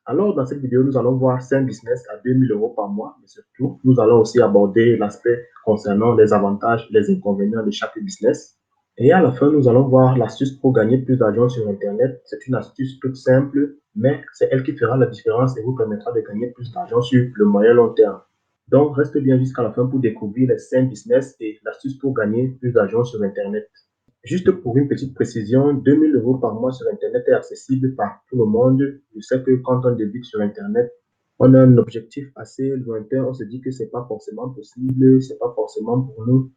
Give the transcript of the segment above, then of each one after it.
Alors, dans cette vidéo, nous allons voir 5 business à 2000 euros par mois, mais surtout, nous allons aussi aborder l'aspect concernant les avantages et les inconvénients de chaque business. Et à la fin, nous allons voir l'astuce pour gagner plus d'argent sur Internet. C'est une astuce toute simple, mais c'est elle qui fera la différence et vous permettra de gagner plus d'argent sur le moyen long terme. Donc, reste bien jusqu'à la fin pour découvrir les 5 business et l'astuce pour gagner plus d'argent sur Internet. Juste pour une petite précision, 2000 euros par mois sur Internet est accessible par tout le monde. Je sais que quand on débute sur Internet, on a un objectif assez lointain. On se dit que c'est pas forcément possible, c'est pas forcément pour nous.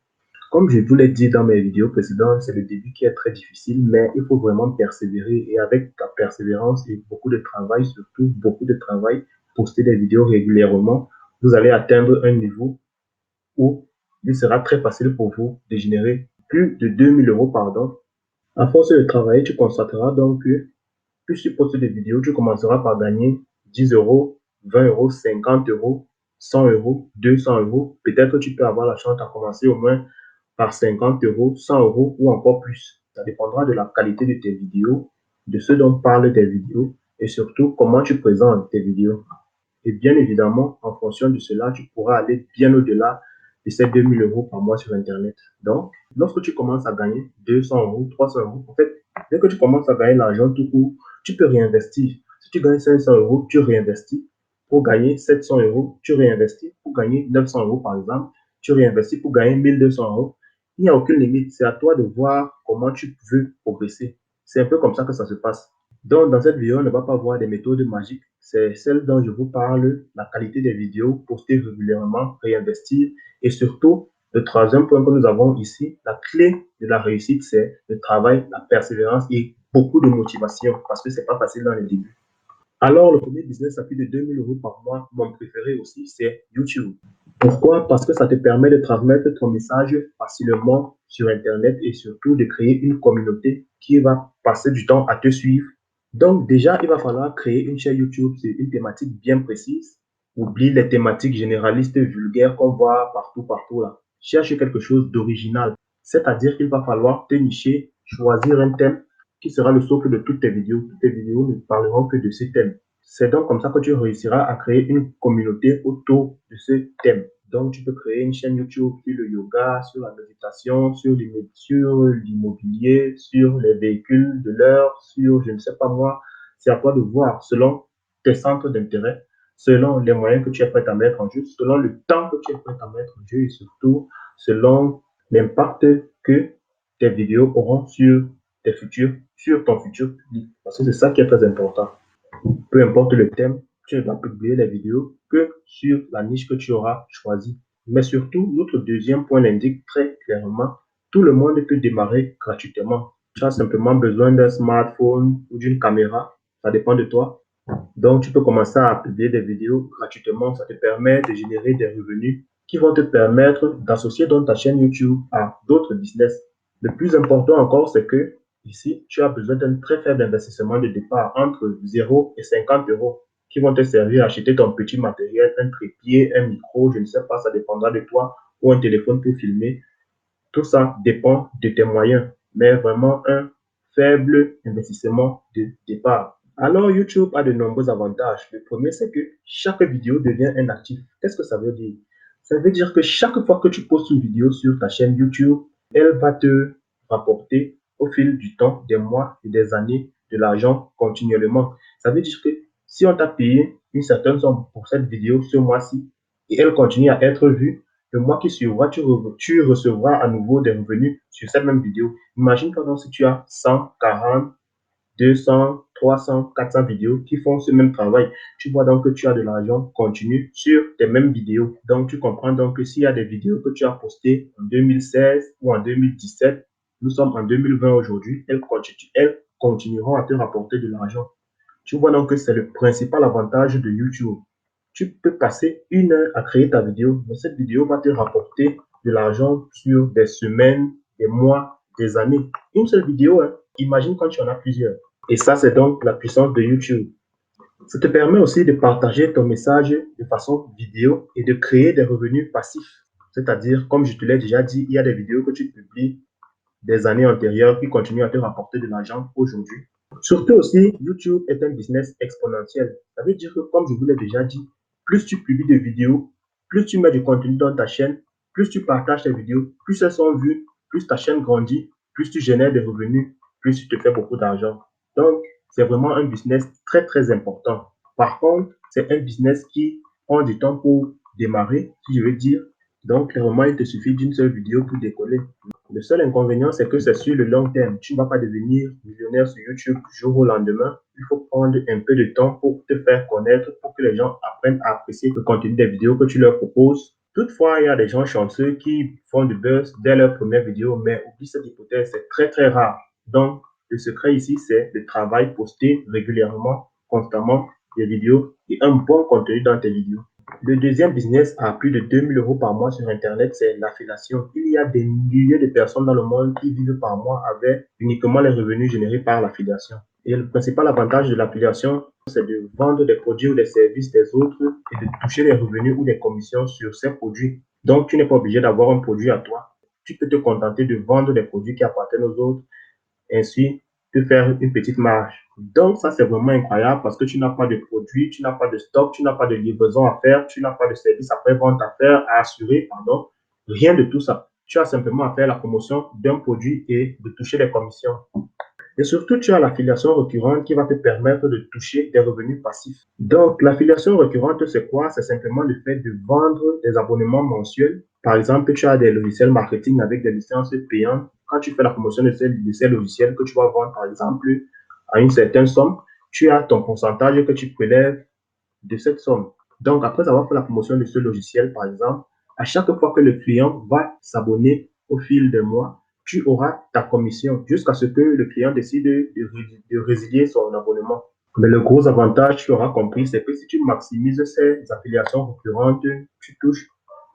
Comme je vous l'ai dit dans mes vidéos précédentes, c'est le début qui est très difficile, mais il faut vraiment persévérer. Et avec la persévérance et beaucoup de travail, surtout beaucoup de travail, poster des vidéos régulièrement, vous allez atteindre un niveau où il sera très facile pour vous de générer plus de 2000 euros, pardon. À force de travailler, tu constateras donc que plus tu postes des vidéos, tu commenceras par gagner 10 euros, 20 euros, 50 euros, 100 euros, 200 euros. Peut-être que tu peux avoir la chance de commencer au moins par 50 euros, 100 euros ou encore plus. Ça dépendra de la qualité de tes vidéos, de ce dont parlent tes vidéos et surtout comment tu présentes tes vidéos. Et bien évidemment, en fonction de cela, tu pourras aller bien au-delà de ces 2000 euros par mois sur Internet. Donc, lorsque tu commences à gagner 200 euros, 300 euros, en fait, dès que tu commences à gagner l'argent tout court, tu peux réinvestir. Si tu gagnes 500 euros, tu réinvestis. Pour gagner 700 euros, tu réinvestis. Pour gagner 900 euros, par exemple, tu réinvestis pour gagner 1200 euros. Il n'y a aucune limite. C'est à toi de voir comment tu veux progresser. C'est un peu comme ça que ça se passe. Donc, dans cette vidéo, on ne va pas voir des méthodes magiques. C'est celle dont je vous parle, la qualité des vidéos, poster régulièrement, réinvestir. Et surtout, le troisième point que nous avons ici, la clé de la réussite, c'est le travail, la persévérance et beaucoup de motivation parce que c'est pas facile dans les débuts. Alors, le premier business à plus de 2000 euros par mois, mon préféré aussi, c'est YouTube. Pourquoi? Parce que ça te permet de transmettre ton message facilement sur Internet et surtout de créer une communauté qui va passer du temps à te suivre. Donc déjà, il va falloir créer une chaîne YouTube sur une thématique bien précise. Oublie les thématiques généralistes vulgaires qu'on voit partout là. Cherche quelque chose d'original. C'est-à-dire qu'il va falloir te nicher, choisir un thème qui sera le socle de toutes tes vidéos. Toutes tes vidéos ne parleront que de ces thèmes. C'est donc comme ça que tu réussiras à créer une communauté autour de ce thème. Donc, tu peux créer une chaîne YouTube sur le yoga, sur la méditation, sur l'immobilier, sur les véhicules de l'heure, sur je ne sais pas moi. C'est à toi de voir selon tes centres d'intérêt, selon les moyens que tu es prêt à mettre en jeu, selon le temps que tu es prêt à mettre en jeu et surtout selon l'impact que tes vidéos auront sur ton futur public. Parce que c'est ça qui est très important. Peu importe le thème, tu ne vas publier les vidéos que sur la niche que tu auras choisie. Mais surtout, notre deuxième point l'indique très clairement, tout le monde peut démarrer gratuitement. Tu as simplement besoin d'un smartphone ou d'une caméra, ça dépend de toi. Donc, tu peux commencer à publier des vidéos gratuitement. Ça te permet de générer des revenus qui vont te permettre d'associer donc ta chaîne YouTube à d'autres business. Le plus important encore, c'est que ici, tu as besoin d'un très faible investissement de départ entre 0 et 50 euros qui vont te servir à acheter ton petit matériel, un trépied, un micro, je ne sais pas, ça dépendra de toi, ou un téléphone pour filmer. Tout ça dépend de tes moyens, mais vraiment un faible investissement de départ. Alors, YouTube a de nombreux avantages. Le premier, c'est que chaque vidéo devient un actif. Qu'est-ce que ça veut dire? Ça veut dire que chaque fois que tu postes une vidéo sur ta chaîne YouTube, elle va te rapporter au fil du temps, des mois et des années, de l'argent continuellement. Ça veut dire que si on t'a payé une certaine somme pour cette vidéo ce mois-ci et elle continue à être vue, le mois qui suivra, tu recevras à nouveau des revenus sur cette même vidéo. Imagine pardon, si tu as 140, 200, 300, 400 vidéos qui font ce même travail. Tu vois donc que tu as de l'argent continu sur tes mêmes vidéos. Donc, tu comprends donc que s'il y a des vidéos que tu as postées en 2016 ou en 2017, nous sommes en 2020 aujourd'hui, elles continueront à te rapporter de l'argent. Tu vois donc que c'est le principal avantage de YouTube. Tu peux passer une heure à créer ta vidéo, mais cette vidéo va te rapporter de l'argent sur des semaines, des mois, des années. Une seule vidéo, hein. Imagine quand tu en as plusieurs. Et ça, c'est donc la puissance de YouTube. Ça te permet aussi de partager ton message de façon vidéo et de créer des revenus passifs. C'est-à-dire, comme je te l'ai déjà dit, il y a des vidéos que tu publies des années antérieures qui continuent à te rapporter de l'argent aujourd'hui. Surtout aussi, YouTube est un business exponentiel. Ça veut dire que, comme je vous l'ai déjà dit, plus tu publies de vidéos, plus tu mets du contenu dans ta chaîne, plus tu partages tes vidéos, plus elles sont vues, plus ta chaîne grandit, plus tu génères des revenus, plus tu te fais beaucoup d'argent. Donc, c'est vraiment un business très, très important. Par contre, c'est un business qui prend du temps pour démarrer, si je veux dire. Donc, clairement, il te suffit d'une seule vidéo pour décoller. Le seul inconvénient, c'est que c'est sur le long terme. Tu ne vas pas devenir millionnaire sur YouTube du jour au lendemain. Il faut prendre un peu de temps pour te faire connaître, pour que les gens apprennent à apprécier le contenu des vidéos que tu leur proposes. Toutefois, il y a des gens chanceux qui font du buzz dès leur première vidéo, mais oublie cette hypothèse, c'est très très rare. Donc, le secret ici, c'est le travail posté régulièrement, constamment, des vidéos et un bon contenu dans tes vidéos. Le deuxième business à plus de 2 000 € par mois sur Internet, c'est l'affiliation. Il y a des milliers de personnes dans le monde qui vivent par mois avec uniquement les revenus générés par l'affiliation. Et le principal avantage de l'affiliation, c'est de vendre des produits ou des services des autres et de toucher les revenus ou les commissions sur ces produits. Donc, tu n'es pas obligé d'avoir un produit à toi. Tu peux te contenter de vendre des produits qui appartiennent aux autres, ainsi te faire une petite marge. Donc, ça, c'est vraiment incroyable parce que tu n'as pas de produit, tu n'as pas de stock, tu n'as pas de livraison à faire, tu n'as pas de service après-vente à faire, à assurer, pardon. Rien de tout ça. Tu as simplement à faire la promotion d'un produit et de toucher les commissions. Et surtout, tu as l'affiliation récurrente qui va te permettre de toucher des revenus passifs. Donc, l'affiliation récurrente, c'est quoi? C'est simplement le fait de vendre des abonnements mensuels. Par exemple, tu as des logiciels marketing avec des licences payantes. Quand tu fais la promotion de ces logiciels que tu vas vendre, par exemple, à une certaine somme, tu as ton pourcentage que tu prélèves de cette somme. Donc, après avoir fait la promotion de ce logiciel, par exemple, à chaque fois que le client va s'abonner au fil des mois, tu auras ta commission jusqu'à ce que le client décide de résilier son abonnement. Mais le gros avantage, tu auras compris, c'est que si tu maximises ces affiliations récurrentes, tu touches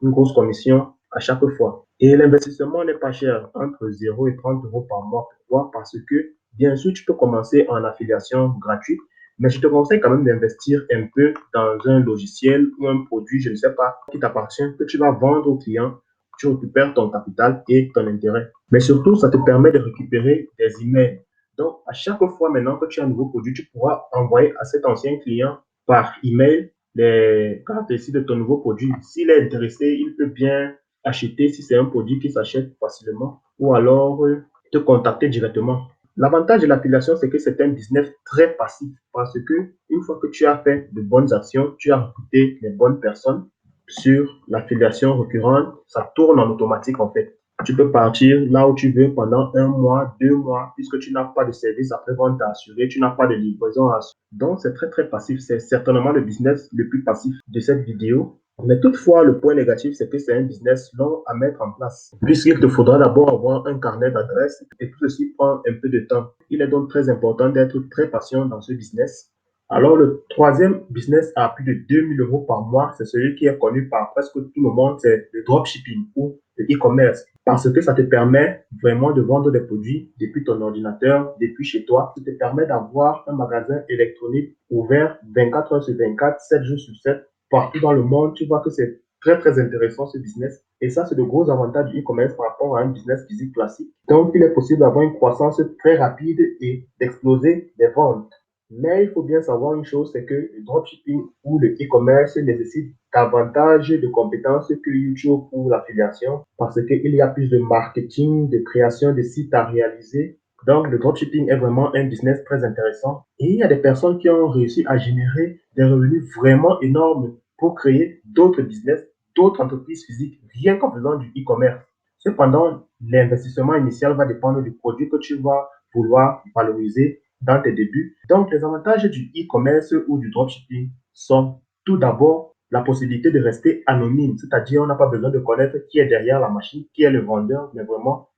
une grosse commission à chaque fois. Et l'investissement n'est pas cher, entre 0 et 30 € par mois. Pourquoi? Parce que, bien sûr, tu peux commencer en affiliation gratuite, mais je te conseille quand même d'investir un peu dans un logiciel ou un produit, je ne sais pas, qui t'appartient, que tu vas vendre au client. Tu récupères ton capital et ton intérêt. Mais surtout, ça te permet de récupérer des emails. Donc, à chaque fois maintenant que tu as un nouveau produit, tu pourras envoyer à cet ancien client par email les caractéristiques de ton nouveau produit. S'il est intéressé, il peut bien acheter si c'est un produit qui s'achète facilement ou alors te contacter directement. L'avantage de l'affiliation, c'est que c'est un business très passif parce que une fois que tu as fait de bonnes actions, tu as recruté les bonnes personnes sur l'affiliation récurrente, ça tourne en automatique en fait. Tu peux partir là où tu veux pendant 1 mois, 2 mois, puisque tu n'as pas de service après-vente à assurer, tu n'as pas de livraison à assurer. Donc, c'est très, très passif. C'est certainement le business le plus passif de cette vidéo. Mais toutefois, le point négatif, c'est que c'est un business long à mettre en place, puisqu'il te faudra d'abord avoir un carnet d'adresses et tout ceci prend un peu de temps. Il est donc très important d'être très patient dans ce business. Alors, le troisième business à plus de 2 000 € par mois, c'est celui qui est connu par presque tout le monde, c'est le dropshipping ou le e-commerce. Parce que ça te permet vraiment de vendre des produits depuis ton ordinateur, depuis chez toi. Ça te permet d'avoir un magasin électronique ouvert 24 heures sur 24, 7 jours sur 7, partout dans le monde. Tu vois que c'est très, très intéressant ce business. Et ça, c'est de gros avantages du e-commerce par rapport à un business physique classique. Donc, il est possible d'avoir une croissance très rapide et d'exploser des ventes. Mais il faut bien savoir une chose, c'est que le dropshipping ou le e-commerce nécessite davantage de compétences que YouTube ou l'affiliation parce qu'il y a plus de marketing, de création de sites à réaliser. Donc, le dropshipping est vraiment un business très intéressant. Et il y a des personnes qui ont réussi à générer des revenus vraiment énormes pour créer d'autres business, d'autres entreprises physiques, rien qu'en faisant du e-commerce. Cependant, l'investissement initial va dépendre du produit que tu vas vouloir valoriser dans tes débuts. Donc, les avantages du e-commerce ou du dropshipping sont tout d'abord la possibilité de rester anonyme, c'est-à-dire on n'a pas besoin de connaître qui est derrière la machine, qui est le vendeur, mais vraiment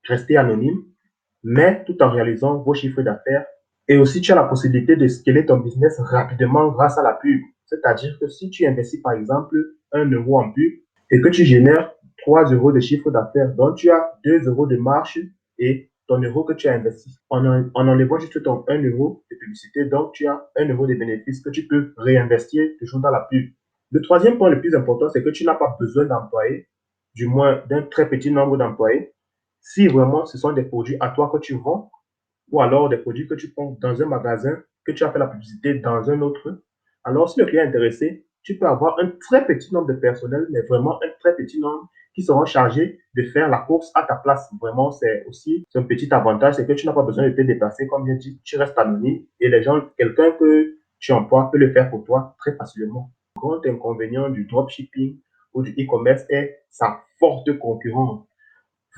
rester anonyme, mais tout en réalisant vos chiffres d'affaires. Et aussi, tu as la possibilité de scaler ton business rapidement grâce à la pub. C'est-à-dire que si tu investis par exemple 1 € en pub et que tu génères 3 € de chiffre d'affaires, donc tu as 2 € de marge et ton euro que tu as investi. En enlevant juste ton 1 € de publicité, donc tu as 1 € de bénéfice que tu peux réinvestir toujours dans la pub. Le troisième point le plus important, c'est que tu n'as pas besoin d'employés, du moins d'un très petit nombre d'employés. Si vraiment ce sont des produits à toi que tu vends, ou alors des produits que tu prends dans un magasin, que tu as fait la publicité dans un autre. Alors, si le client est intéressé, tu peux avoir un très petit nombre de personnel, mais vraiment un très petit nombre qui seront chargés de faire la course à ta place. Vraiment, c'est aussi un petit avantage, c'est que tu n'as pas besoin de te déplacer, comme bien dit, tu restes anonyme et les gens, quelqu'un que tu emploies peut le faire pour toi très facilement. Le grand inconvénient du dropshipping ou du e-commerce est sa forte concurrence.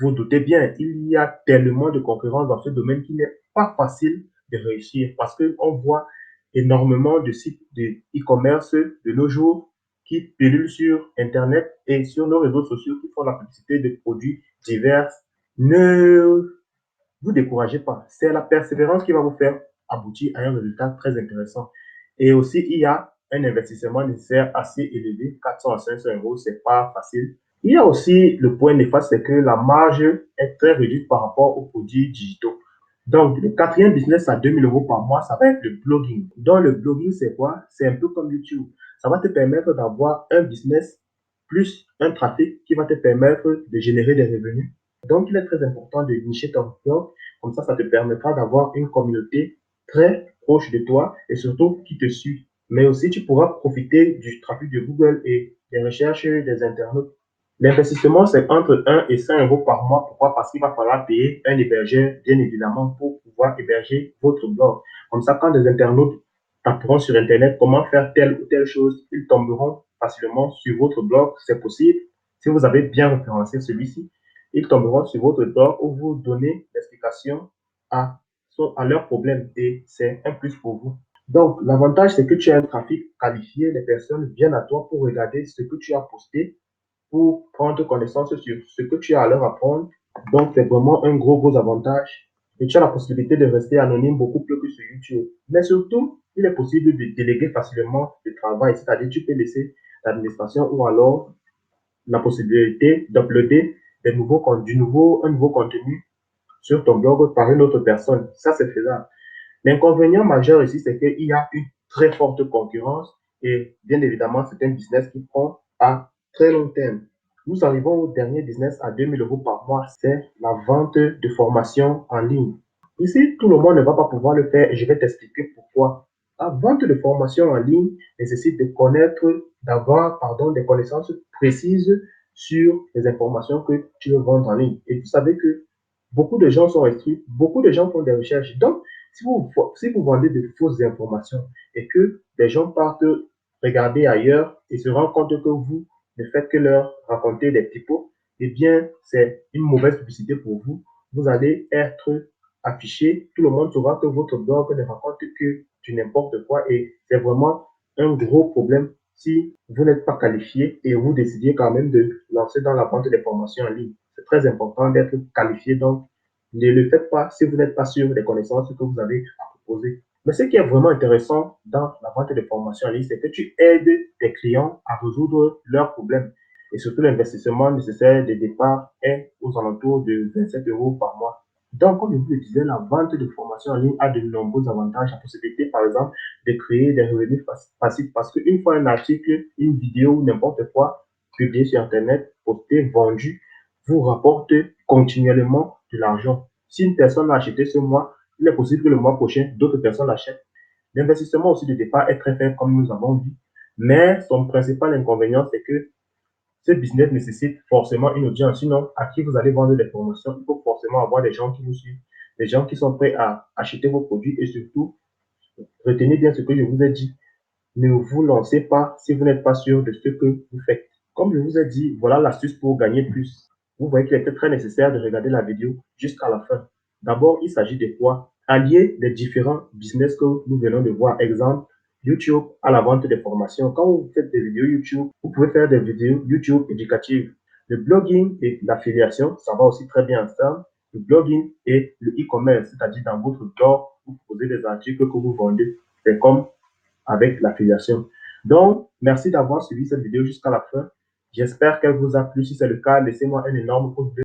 Vous doutez bien, il y a tellement de concurrence dans ce domaine qu'il n'est pas facile de réussir parce qu'on voit énormément de sites de e-commerce de nos jours qui pullulent sur Internet et sur nos réseaux sociaux qui font la publicité de produits divers. Ne vous découragez pas. C'est la persévérance qui va vous faire aboutir à un résultat très intéressant. Et aussi, il y a un investissement nécessaire assez élevé, 400 à 500 euros, c'est pas facile. Il y a aussi le point néfaste, c'est que la marge est très réduite par rapport aux produits digitaux. Donc, le quatrième business à 2000 euros par mois, ça va être le blogging. Donc, le blogging, c'est quoi? C'est un peu comme YouTube. Ça va te permettre d'avoir un business plus un trafic qui va te permettre de générer des revenus. Donc, il est très important de nicher ton blog. Comme ça te permettra d'avoir une communauté très proche de toi et surtout qui te suit. Mais aussi, tu pourras profiter du trafic de Google et des recherches des internautes. L'investissement, c'est entre 1 et 5 euros par mois. Pourquoi? Parce qu'il va falloir payer un hébergeur, bien évidemment, pour pouvoir héberger votre blog. Comme ça, quand des internautes taperont sur Internet comment faire telle ou telle chose, ils tomberont facilement sur votre blog. C'est possible si vous avez bien référencé celui-ci. Ils tomberont sur votre blog où vous donnez l'explication à, à leurs problèmes et c'est un plus pour vous. Donc, l'avantage, c'est que tu as un trafic qualifié. Les personnes viennent à toi pour regarder ce que tu as posté, pour prendre connaissance sur ce que tu as à leur apprendre. Donc, c'est vraiment un gros avantage. Et tu as la possibilité de rester anonyme beaucoup plus que sur YouTube. Mais surtout, il est possible de déléguer facilement le travail. C'est-à-dire, tu peux laisser l'administration ou alors la possibilité d'uploader un nouveau contenu sur ton blog par une autre personne. Ça, c'est faisable. L'inconvénient majeur ici, c'est qu'il y a une très forte concurrence et bien évidemment, c'est un business qui prend à très long terme. Nous arrivons au dernier business à 2000 euros par mois, c'est la vente de formation en ligne. Ici, tout le monde ne va pas pouvoir le faire et je vais t'expliquer pourquoi. La vente de formation en ligne nécessite de connaître, d'avoir, des connaissances précises sur les informations que tu veux vendre en ligne. Et vous savez que beaucoup de gens sont instruits, beaucoup de gens font des recherches. Donc, si vous vendez de fausses informations et que des gens partent regarder ailleurs et se rendent compte que vous ne faites que leur raconter des typos, eh bien, c'est une mauvaise publicité pour vous. Vous allez être affiché, tout le monde saura que votre blog ne raconte que du n'importe quoi et c'est vraiment un gros problème si vous n'êtes pas qualifié et vous décidez quand même de lancer dans la vente des formations en ligne. C'est très important d'être qualifié, donc ne le faites pas si vous n'êtes pas sûr des connaissances que vous avez à proposer. Mais ce qui est vraiment intéressant dans la vente des formations en ligne, c'est que tu aides tes clients à résoudre leurs problèmes. Et surtout, l'investissement nécessaire de départ est aux alentours de 27 euros par mois. Donc, comme je vous le disais, la vente de formations en ligne a de nombreux avantages. La possibilité, par exemple, de créer des revenus passifs parce qu'une fois un article, une vidéo ou n'importe quoi publié sur Internet, posté, vendu, vous rapporte continuellement de l'argent. Si une personne a acheté ce mois, il est possible que le mois prochain, d'autres personnes l'achètent. L'investissement aussi de départ est très faible, comme nous avons vu. Mais son principal inconvénient, c'est que ce business nécessite forcément une audience. Sinon, à qui vous allez vendre des formations, il faut forcément avoir des gens qui vous suivent, des gens qui sont prêts à acheter vos produits et surtout, retenez bien ce que je vous ai dit. Ne vous lancez pas si vous n'êtes pas sûr de ce que vous faites. Comme je vous ai dit, voilà l'astuce pour gagner plus. Vous voyez qu'il était très nécessaire de regarder la vidéo jusqu'à la fin. D'abord, il s'agit de quoi? Allier les différents business que nous venons de voir. Exemple, YouTube à la vente des formations. Quand vous faites des vidéos YouTube, vous pouvez faire des vidéos YouTube éducatives. Le blogging et l'affiliation, ça va aussi très bien ensemble. Le blogging et le e-commerce, c'est-à-dire dans votre blog, vous proposez des articles que vous vendez. C'est comme avec l'affiliation. Donc, merci d'avoir suivi cette vidéo jusqu'à la fin. J'espère qu'elle vous a plu. Si c'est le cas, laissez-moi un énorme pouce bleu.